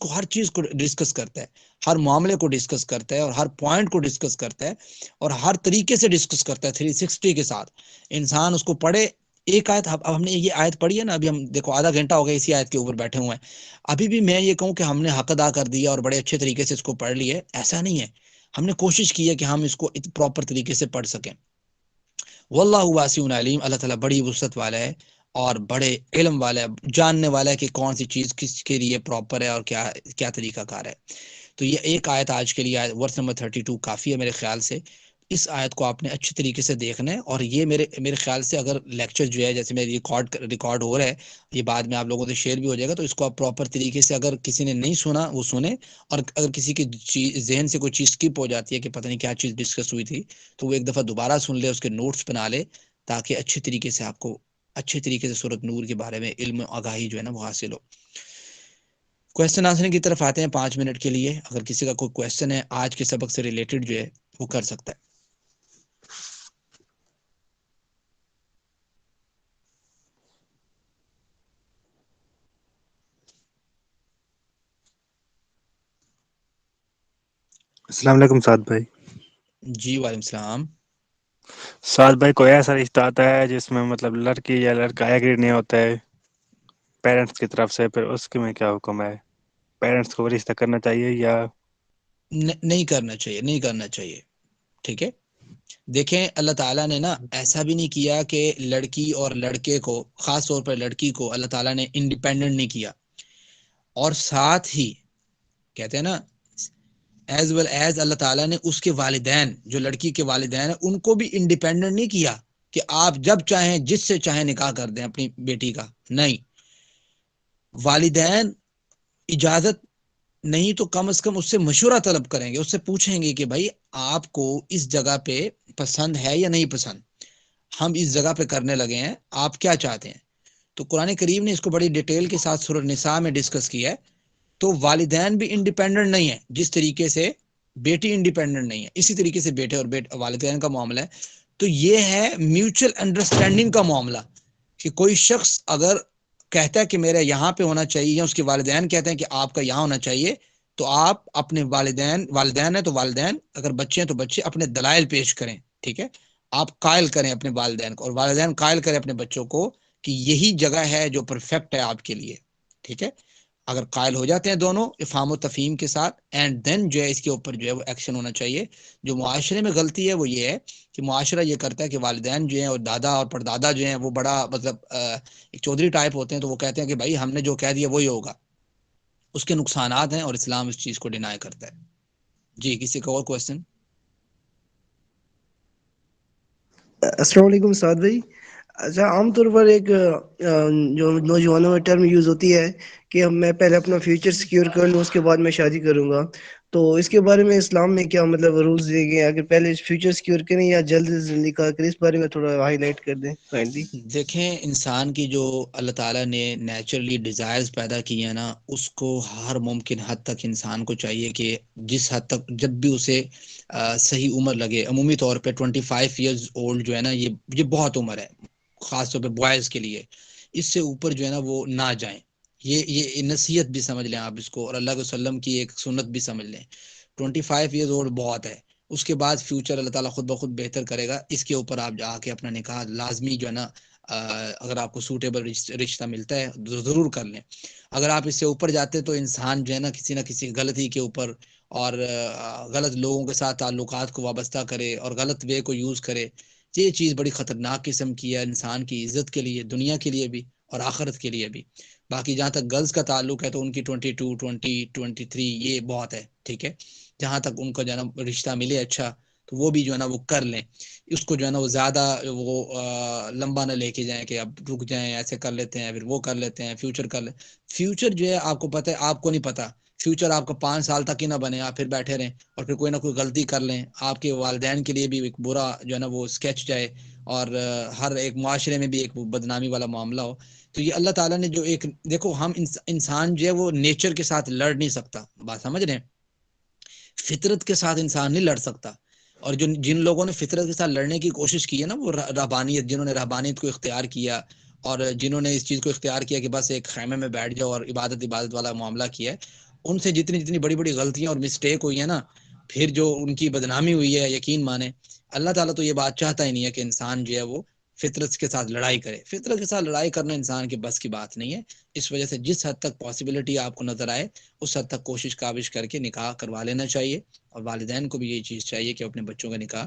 کو ڈسکس کرتا ہے، ہر معاملے کو ڈسکس کرتا ہے اور ہر پوائنٹ کو ڈسکس کرتا ہے اور ہر طریقے سے ڈسکس کرتا ہے 360 کے ساتھ. انسان اس کو پڑھے. ایک آیت اب ہم نے یہ آیت پڑھی ہے نا، ابھی ہم دیکھو آدھا گھنٹہ ہو گیا اسی آیت کے اوپر بیٹھے ہوئے ہیں. ابھی بھی میں یہ کہوں کہ ہم نے حق ادا کر دیا اور بڑے اچھے طریقے سے اس کو پڑھ لیا ہے، ایسا نہیں ہے. ہم نے کوشش کی ہے کہ ہم اس کو پراپر طریقے سے پڑھ سکیں. واللہ واسع علیم، اللہ تعالیٰ بڑی وسعت والا ہے اور بڑے علم والا ہے، جاننے والا ہے کہ کون سی چیز کس کے لیے پراپر ہے اور کیا طریقہ کار ہے. تو یہ ایک آیت آج کے لیے ورس نمبر 32 کافی ہے میرے خیال سے. اس آیت کو آپ نے اچھی طریقے سے دیکھنا ہے. اور یہ میرے خیال سے اگر لیکچر جو ہے جیسے میرے ریکارڈ ہو رہا ہے، یہ بعد میں آپ لوگوں سے شیئر بھی ہو جائے گا، تو اس کو آپ پراپر طریقے سے اگر کسی نے نہیں سنا وہ سنے، اور اگر کسی کے ذہن سے کوئی چیز اسکپ ہو جاتی ہے کہ پتہ نہیں کیا چیز ڈسکس ہوئی تھی، تو وہ ایک دفعہ دوبارہ سن لے، اس کے نوٹس بنا لے، تاکہ اچھی طریقے سے آپ کو اچھے طریقے سے سورۃ نور کے بارے میں علم آگاہی جو ہے نا وہ حاصل ہو. کویسچن آنسر کی طرف آتے ہیں 5 منٹ کے لیے. اگر کسی کا کوئی کویسچن ہے آج کے سبق سے ریلیٹڈ جو ہے وہ کر سکتا ہے. السلام علیکم سعد بھائی. جی وعلیکم السلام. سعد بھائی کوئی ایسا رشتہ آتا ہے جس میں مطلب لڑکی یا لڑکا ایگری نہیں ہوتا ہے پیرنٹس کی طرف سے، پھر اس کے میں کیا حکم ہے؟ پیرنٹس کو رشتہ کرنا چاہیے یا نہیں کرنا چاہیے، نہیں کرنا چاہیے. ٹھیک ہے، دیکھیں اللہ تعالیٰ نے نا ایسا بھی نہیں کیا کہ لڑکی اور لڑکے کو، خاص طور پر لڑکی کو اللہ تعالیٰ نے انڈیپینڈنٹ نہیں کیا، اور ساتھ ہی کہتے ہیں نا ایز ویل ایز اللہ تعالیٰ نے اس کے والدین، جو لڑکی کے والدین ہیں، ان کو بھی انڈیپینڈنٹ نہیں کیا کہ آپ جب چاہیں جس سے چاہیں نکاح کر دیں اپنی بیٹی کا. نہیں، والدین اجازت نہیں تو کم از کم اس سے مشورہ طلب کریں گے، اس سے پوچھیں گے کہ بھائی آپ کو اس جگہ پہ پسند ہے یا نہیں پسند، ہم اس جگہ پہ کرنے لگے ہیں، آپ کیا چاہتے ہیں. تو قرآن کریم نے اس کو بڑی ڈیٹیل کے ساتھ سورۃ النساء میں ڈسکس کیا ہے. تو والدین بھی انڈیپینڈنٹ نہیں ہے، جس طریقے سے بیٹی انڈیپینڈنٹ نہیں ہے، اسی طریقے سے بیٹے اور والدین کا معاملہ ہے. تو یہ ہے میوچل انڈرسٹینڈنگ کا معاملہ، کہ کوئی شخص اگر کہتا ہے کہ میرا یہاں پہ ہونا چاہیے، یا اس کے والدین کہتے ہیں کہ آپ کا یہاں ہونا چاہیے، تو آپ اپنے والدین ہیں تو والدین، اگر بچے ہیں تو بچے اپنے دلائل پیش کریں. ٹھیک ہے، آپ قائل کریں اپنے والدین کو، اور والدین قائل کریں اپنے بچوں کو کہ یہی جگہ ہے جو پرفیکٹ ہے آپ کے لیے. ٹھیک ہے، اگر قائل ہو جاتے ہیں دونوں افہام و تفہیم کے ساتھ، اینڈ دین جو ہے اس کے اوپر جو ہے وہ ایکشن ہونا چاہیے. جو معاشرے میں غلطی ہے وہ یہ ہے کہ معاشرہ یہ کرتا ہے کہ والدین جو ہیں اور دادا اور پردادا جو ہیں وہ بڑا مطلب ایک چودھری ٹائپ ہوتے ہیں، تو وہ کہتے ہیں کہ بھائی ہم نے جو کہہ دیا وہی ہوگا. اس کے نقصانات ہیں اور اسلام اس چیز کو ڈینائی کرتا ہے. جی کسی کا اور کوشچن؟ السلام علیکم سعد بھائی. اچھا، عام طور پر ایک جو نوجوانوں میں ٹرم یوز ہوتی ہے کہ میں پہلے اپنا فیوچر سیکیور کر لوں، اس کے بعد میں شادی کروں گا. تو اس کے بارے میں اسلام میں کیا مطلب رولز دیے گئے ہیں؟ اگر پہلے فیوچر سیکیور کریں یا جلد نکاح کریں، اس بارے میں تھوڑا ہائی لائٹ کر دیں کائنڈلی. دیکھیں، انسان کی جو اللہ تعالیٰ نے نیچرلی ڈیزائرز پیدا کی ہیں نا، اس کو ہر ممکن حد تک انسان کو چاہیے کہ جس حد تک جب بھی اسے صحیح عمر لگے، عمومی طور پہ 25 ایئرز اولڈ جو ہے نا، یہ بہت عمر ہے خاص طور پہ بوائز کے لیے. اس سے اوپر جو ہے نا وہ نہ جائیں. یہ نصیحت بھی سمجھ لیں آپ اس کو، اور اللہ کے وسلم کی ایک سنت بھی سمجھ لیں. 25 ایئرز اولڈ بہت ہے. اس کے بعد فیوچر اللہ تعالیٰ خود بخود بہتر کرے گا. اس کے اوپر آپ جا کے اپنا نکاح لازمی جو ہے نا، اگر آپ کو سوٹیبل رشتہ ملتا ہے تو ضرور کر لیں. اگر آپ اس سے اوپر جاتے تو انسان جو ہے نا کسی نہ کسی غلطی کے اوپر اور غلط لوگوں کے ساتھ تعلقات کو وابستہ کرے اور غلط وے کو یوز کرے. یہ چیز بڑی خطرناک قسم کی ہے انسان کی عزت کے لیے، دنیا کے لیے بھی اور آخرت کے لیے بھی. باقی جہاں تک گرلز کا تعلق ہے تو ان کی 22 20 23 یہ بہت ہے. ٹھیک ہے، جہاں تک ان کا جو ہے نا رشتہ ملے اچھا، تو وہ بھی جو ہے نا وہ کر لیں. اس کو جو ہے نا وہ زیادہ وہ لمبا نہ لے کے جائیں کہ اب رک جائیں، ایسے کر لیتے ہیں پھر وہ کر لیتے ہیں، فیوچر کر لیں. فیوچر جو ہے آپ کو پتہ ہے، آپ کو نہیں پتہ. فیوچر آپ کا 5 سال تک ہی نہ بنے، آپ پھر بیٹھے رہیں اور پھر کوئی نہ کوئی غلطی کر لیں، آپ کے والدین کے لیے بھی ایک برا جو ہے نا وہ اسکیچ جائے، اور ہر ایک معاشرے میں بھی ایک بدنامی والا معاملہ ہو. تو یہ اللہ تعالیٰ نے جو ایک، دیکھو ہم انسان جو ہے وہ نیچر کے ساتھ لڑ نہیں سکتا، بات سمجھ رہے ہیں؟ فطرت کے ساتھ انسان نہیں لڑ سکتا. اور جن لوگوں نے فطرت کے ساتھ لڑنے کی کوشش کی ہے نا، وہ رہبانیت، جنہوں نے رہبانیت کو اختیار کیا اور جنہوں نے اس چیز کو اختیار کیا کہ بس ایک خیمے میں بیٹھ جاؤ اور عبادت والا معاملہ کیا ہے، ان سے جتنی بڑی بڑی غلطیاں اور مسٹیک ہوئی ہیں نا، پھر جو ان کی بدنامی ہوئی ہے، یقین مانیں اللہ تعالیٰ تو یہ بات چاہتا ہی نہیں ہے کہ انسان جو ہے وہ فطرت کے ساتھ لڑائی کرے. فطرت کے ساتھ لڑائی کرنا انسان کے بس کی بات نہیں ہے. اس وجہ سے جس حد تک پاسبلٹی آپ کو نظر آئے اس حد تک کوشش کاوش کر کے نکاح کروا لینا چاہیے. اور والدین کو بھی یہی چیز چاہیے کہ اپنے بچوں کا نکاح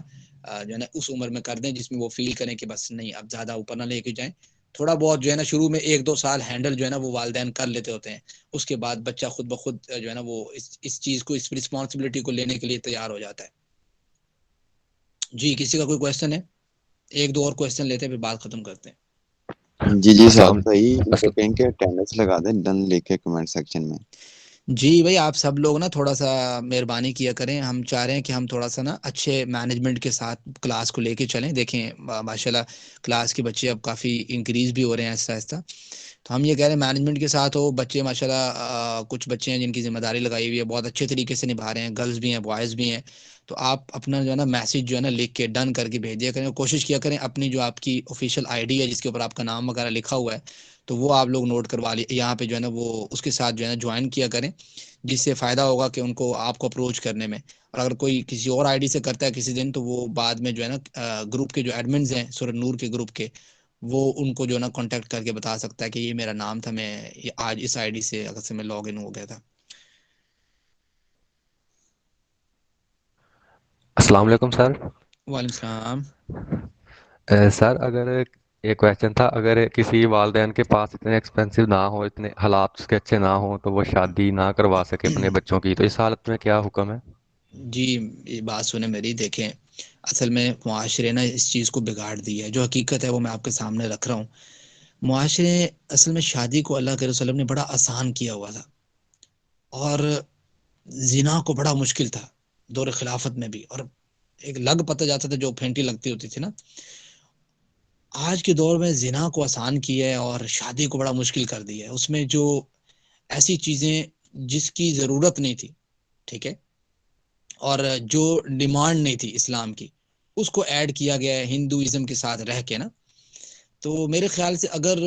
جو ہے نا اس عمر میں کر دیں جس میں وہ فیل کریں کہ بس نہیں اب زیادہ اوپر نہ لے کے جائیں. تھوڑا بہت جو ہے نا شروع میں 1-2 سال ہینڈل جو ہے نا وہ والدین کر لیتے ہوتے ہیں، اس کے بعد بچہ خود بخود جو ہے نا وہ اس چیز کو، اس رسپانسبلٹی کو لینے کے لیے تیار ہو جاتا ہے. جی کسی کا کوئی کویشچن ہے؟ 1-2 اور کویشچن لیتے ہیں پھر بات ختم کرتے ہیں. جی سعد بھائی اس کو کہیں کہ اٹینڈنس لگا دیں ڈن لے کے کمنٹ سیکشن میں. جی بھائی آپ سب لوگ نا تھوڑا سا مہربانی کیا کریں. ہم چاہ رہے ہیں کہ ہم تھوڑا سا نا اچھے مینجمنٹ کے ساتھ کلاس کو لے کے چلیں. دیکھیں ماشاءاللہ کلاس کے بچے اب کافی انکریز بھی ہو رہے ہیں آہستہ آہستہ. تو ہم یہ کہہ رہے ہیں مینجمنٹ کے ساتھ ہو. بچے ماشاءاللہ کچھ بچے ہیں جن کی ذمہ داری لگائی ہوئی ہے، بہت اچھے طریقے سے نبھا رہے ہیں، گرلز بھی ہیں بوائز بھی ہیں. تو آپ اپنا جو ہے نا میسج جو ہے نا لکھ کے ڈن کر کے بھیج دیا کریں. کوشش کیا کریں اپنی جو آپ کی آفیشیل آئی ڈی ہے جس کے اوپر آپ کا نام وغیرہ لکھا ہوا ہے، تو وہ آپ لوگ نوٹ کروا لیے یہاں پہ جو ہے نا وہ اس کے ساتھ جو ہے نا جوائن کیا کریں، جس سے فائدہ ہوگا کہ ان کو آپ کو اپروچ کرنے میں. اور اگر کوئی کسی اور آئی ڈی سے کرتا ہے کسی دن تو وہ بعد میں جو ہے نا گروپ کے جو ایڈمنز ہیں سورہ نور کے گروپ کے، وہ ان کو جو ہے نا کانٹیکٹ کر کے بتا سکتا ہے کہ یہ میرا نام تھا، میں آج اس آئی ڈی سے اگر سے میں لاگ ان ہو گیا تھا. السلام علیکم سر. وعلیکم السلام. سر اگر ایک کویشچن تھا، اگر کسی والدین کے پاس اتنے ایکسپینسو نہ ہو، اتنے حالات اس کے اچھے نہ ہوں تو وہ شادی نہ کروا سکے اپنے بچوں کی، تو اس حالت میں کیا حکم ہے؟ جی یہ بات سنیں میری، دیکھیں اصل میں معاشرے نے اس چیز کو بگاڑ دی ہے، جو حقیقت ہے وہ میں آپ کے سامنے رکھ رہا ہوں. معاشرے اصل میں شادی کو اللہ کے رسول نے بڑا آسان کیا ہوا تھا، اور زنا کو بڑا مشکل تھا دور خلافت میں بھی، اور ایک لگ پتہ جاتا تھا جو پھینٹی لگتی ہوتی تھی نا. آج کے دور میں زنا کو آسان کیا ہے اور شادی کو بڑا مشکل کر دیا ہے. اس میں جو ایسی چیزیں جس کی ضرورت نہیں تھی، ٹھیک ہے، اور جو ڈیمانڈ نہیں تھی اسلام کی، اس کو ایڈ کیا گیا ہے ہندوازم کے ساتھ رہ کے نا. تو میرے خیال سے اگر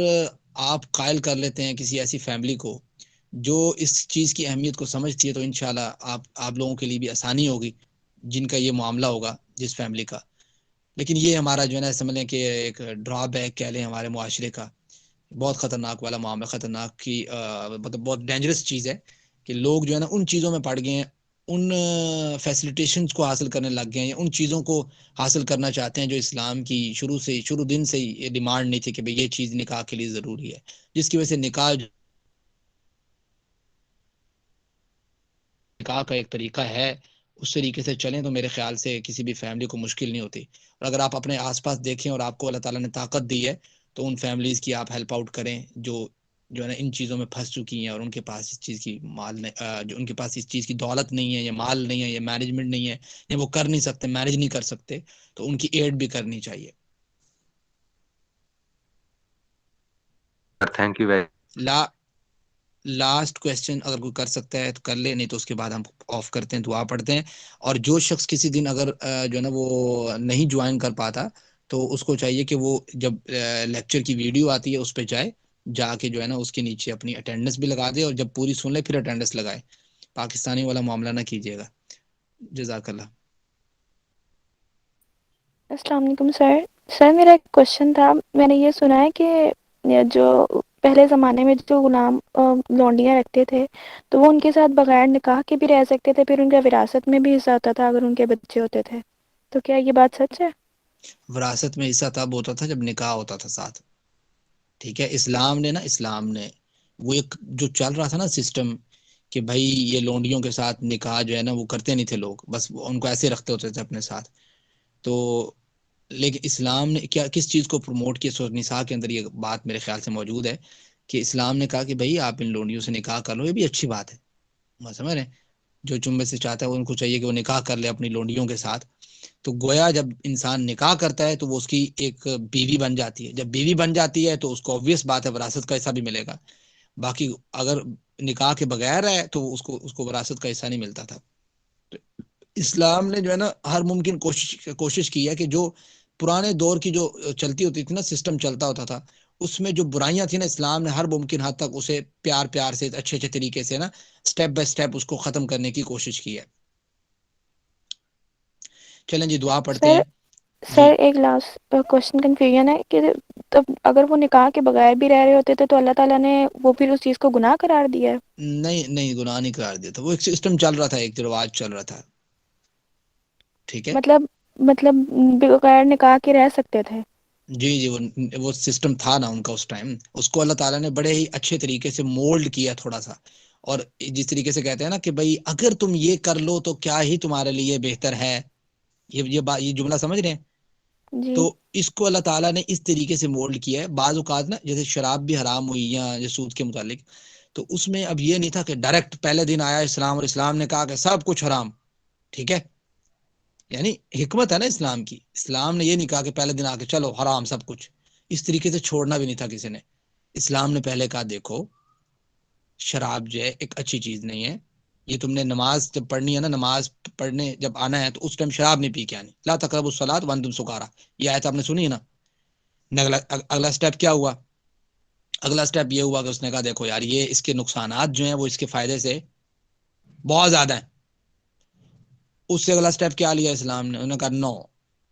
آپ قائل کر لیتے ہیں کسی ایسی فیملی کو جو اس چیز کی اہمیت کو سمجھتی ہے، تو انشاءاللہ آپ لوگوں کے لیے بھی آسانی ہوگی جن کا یہ معاملہ ہوگا جس فیملی کا. لیکن یہ ہمارا جو ہے نا سمجھ لیں کہ ایک ڈرا بیک کہہ لیں ہمارے معاشرے کا، بہت خطرناک والا معاملہ، خطرناک کی مطلب بہت ڈینجرس چیز ہے کہ لوگ جو ہے نا ان چیزوں میں پڑ گئے ہیں، ان فیسلٹیشنز کو حاصل کرنے لگ گئے ہیں، ان چیزوں کو حاصل کرنا چاہتے ہیں جو اسلام کی شروع دن سے ہی یہ ڈیمانڈ نہیں تھی کہ بھئی یہ چیز نکاح کے لیے ضروری ہے، جس کی وجہ سے نکاح کا ایک طریقہ ہے، اس طریقے سے چلیں تو میرے خیال سے کسی بھی فیملی کو مشکل نہیں ہوتی. اور اگر آپ اپنے آس پاس دیکھیں اور آپ کو اللہ تعالیٰ نے طاقت دی ہے تو ان فیملیز کی آپ ہیلپ آؤٹ کریں جو ہے نا ان چیزوں میں پھنس چکی ہیں اور ان کے پاس اس چیز کی جو ان کے پاس اس چیز کی دولت نہیں ہے یا مال نہیں ہے یا مینجمنٹ نہیں ہے یا وہ کر نہیں سکتے، مینج نہیں کر سکتے، تو ان کی ایڈ بھی کرنی چاہیے. Thank you very. Last question اگر کوئی کر سکتا ہے تو کر لے، نہیں تو اس کے بعد ہم آف کرتے ہیں، دعا پڑھتے ہیں. اور جو شخص کسی دن اگر جو ہے نا وہ نہیں جوائن کر پاتا تو اس کو چاہیے کہ وہ جب لیکچر کی ویڈیو آتی ہے اس پہ جا کے جو ہے نا اس کے نیچے اپنی اٹینڈنس بھی لگا دے، اور جب پوری سن لے پھر اٹینڈنس لگائے. پاکستانی والا معاملہ نہ کیجیے گا. جزاک اللہ. السلام علیکم سر میرا ایک کوشچن تھا. میں نے یہ سنا ہے کہ جو پہلے زمانے میں جو غلام لونڈیاں رکھتے تھے تو وہ ان کے ساتھ بغیر نکاح کے بھی رہ سکتے تھے، پھر ان کا وراثت میں بھی حصہ ہوتا تھا اگر ان کے بچے ہوتے تھے. تو کیا یہ بات سچ ہے؟ وراثت میں حصہ تب ہوتا تھا جب نکاح ہوتا تھا ساتھ، ٹھیک ہے. اسلام نے وہ ایک جو چل رہا تھا نا سسٹم کہ بھائی یہ لونڈیوں کے ساتھ نکاح جو ہے نا وہ کرتے نہیں تھے لوگ، بس ان کو ایسے رکھتے ہوتے تھے اپنے ساتھ. تو لیکن اسلام نے کس چیز کو پروموٹ کیا؟ سورۃ نساء کے اندر یہ بات میرے خیال سے موجود ہے کہ اسلام نے کہا کہ بھائی آپ ان لونڈیوں سے نکاح کر لو، یہ بھی اچھی بات ہے. میں سمجھ رہے ہیں جو چمبے سے چاہتا ہے ان کو چاہیے کہ وہ نکاح کر لے اپنی لونڈیوں کے ساتھ. تو گویا جب انسان نکاح کرتا ہے تو وہ اس کی ایک بیوی بن جاتی ہے. جب بیوی بن جاتی ہے تو اس کو obvious بات ہے وراثت کا حصہ بھی ملے گا. باقی اگر نکاح کے بغیر ہے تو اس کو وراثت کا حصہ نہیں ملتا تھا. تو اسلام نے جو ہے نا ہر ممکن کوشش کی ہے کہ جو پرانے دور کی جو چلتی ہوتی تھی نا سسٹم چلتا ہوتا تھا اس میں جو برائیاں تھیں نا اسلام نے ہر ممکن حد تک اسے پیار سے اچھے طریقے سے نا سٹیپ بائی سٹیپ اس کو ختم کرنے کی کوشش کی ہے. چلیں جی دعا پڑھتے ہیں. جی سر ایک لاسٹ کوشچن کنفیوژن ہے کہ تب اگر وہ نکاح کے بغیر بھی رہ رہے ہوتے تھے تو اللہ تعالیٰ نے وہ پھر اس چیز کو گناہ قرار دیا ہے؟ نہیں گناہ نہیں قرار دیا تھا، وہ ایک سسٹم چل رہا تھا، ایک رواج چل رہا تھا. ٹھیک ہے مطلب بغیر نکاح کے رہ سکتے تھے؟ جی وہ سسٹم تھا نا ان کا اس ٹائم، اس کو اللہ تعالیٰ نے بڑے ہی اچھے طریقے سے مولڈ کیا تھوڑا سا. اور جس طریقے سے کہتے ہیں نا کہ بھائی اگر تم یہ کر لو تو کیا ہی تمہارے لیے بہتر ہے، یہ جملہ سمجھ رہے ہیں. جی تو اس کو اللہ تعالیٰ نے اس طریقے سے مولڈ کیا ہے. بعض اوقات نا جیسے شراب بھی حرام ہوئی یا سود کے متعلق، تو اس میں اب یہ نہیں تھا کہ ڈائریکٹ پہلے دن آیا اسلام اور اسلام نے کہا کہ سب کچھ حرام، ٹھیک ہے. یعنی حکمت ہے نا اسلام کی، اسلام نے یہ نہیں کہا کہ پہلے دن آ کے چلو حرام سب کچھ، اس طریقے سے چھوڑنا بھی نہیں تھا کسی نے. اسلام نے پہلے کہا دیکھو شراب جو ہے ایک اچھی چیز نہیں ہے، یہ تم نے نماز جب پڑھنی ہے نا، نماز پڑھنے جب آنا ہے تو اس ٹائم شراب نہیں پی کے آنی. لا تقربوا الصلاۃ وانتم سکارا، یہ آیت آپ نے سنی ہے نا. اگلا سٹیپ کیا ہوا؟ اگلا سٹیپ یہ ہوا کہ اس نے کہا دیکھو یار یہ اس کے نقصانات جو ہیں وہ اس کے فائدے سے بہت زیادہ ہیں. اس سے اگلا سٹیپ کیا لیا اسلام نے؟ انہوں نے کہا نو،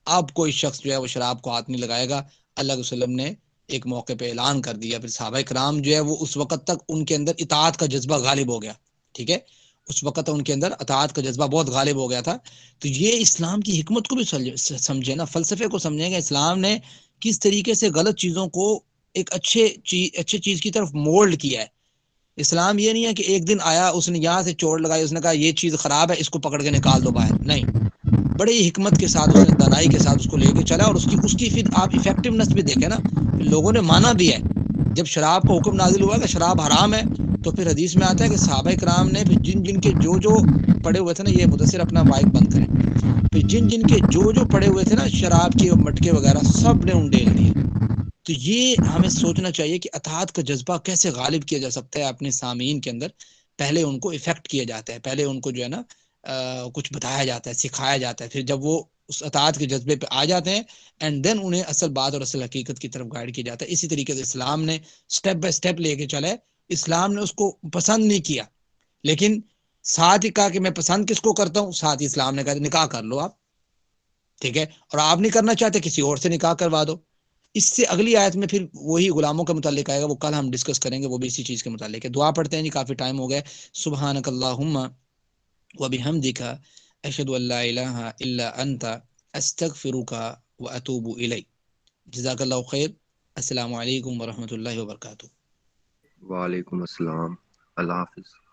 اب کوئی شخص جو ہے وہ شراب کو ہاتھ نہیں لگائے گا. اللہ کے وسلم نے ایک موقع پہ اعلان کر دیا. پھر صحابہ کرام جو ہے وہ اس وقت تک ان کے اندر اطاعت کا جذبہ غالب ہو گیا. ٹھیک ہے، اس وقت تک ان کے اندر اطاعت کا جذبہ بہت غالب ہو گیا تھا. تو یہ اسلام کی حکمت کو بھی سمجھے نا، فلسفے کو سمجھیں گے اسلام نے کس طریقے سے غلط چیزوں کو ایک اچھے چیز کی طرف مولڈ کیا ہے. اسلام یہ نہیں ہے کہ ایک دن آیا اس نے یہاں سے چوٹ لگائی، اس نے کہا یہ چیز خراب ہے اس کو پکڑ کے نکال دو باہر. نہیں، بڑے ہی حکمت کے ساتھ اس نے دانائی کے ساتھ اس کو لے کے چلا، اور اس کی پھر آپ ایفیکٹونیس بھی دیکھیں نا، لوگوں نے مانا بھی ہے. جب شراب کا حکم نازل ہوا کہ شراب حرام ہے تو پھر حدیث میں آتا ہے کہ صحابہ کرام نے پھر جن کے جو پڑے ہوئے تھے نا، یہ مدثر اپنا مائک بند کریں، پھر جن کے جو پڑے ہوئے تھے نا شراب کے مٹکے وغیرہ سب نے انڈیل دیے. تو یہ ہمیں سوچنا چاہیے کہ اطاعت کا جذبہ کیسے غالب کیا جا سکتا ہے اپنے سامعین کے اندر. پہلے ان کو افیکٹ کیا جاتا ہے، پہلے ان کو جو ہے نا کچھ بتایا جاتا ہے، سکھایا جاتا ہے. پھر جب وہ اس اطاعت کے جذبے پہ آ جاتے ہیں اینڈ دین انہیں اصل بات اور اصل حقیقت کی طرف گائیڈ کیا جاتا ہے. اسی طریقے سے اسلام نے سٹیپ بائی سٹیپ لے کے چلے. اسلام نے اس کو پسند نہیں کیا، لیکن ساتھ ہی کہا کہ میں پسند کس کو کرتا ہوں، ساتھ ہی اسلام نے کہا نکاح کر لو آپ. ٹھیک ہے، اور آپ نہیں کرنا چاہتے کسی اور سے نکاح کروا دو. اس سے اگلی آیت میں پھر وہی غلاموں کے متعلق آئے گا، وہ کل ہم ڈسکس کریں گے، وہ بھی اسی چیز کے متعلق ہے. دعا پڑھتے ہیں جی، کافی ٹائم ہو گیا. سبحانک اللہم وبحمدک اشہد ان لا الہ الا انت استغفرک واتوب الیک. جزاک اللہ خیر. السلام علیکم ورحمۃ اللہ وبرکاتہ. وعلیکم السلام. اللہ حافظ.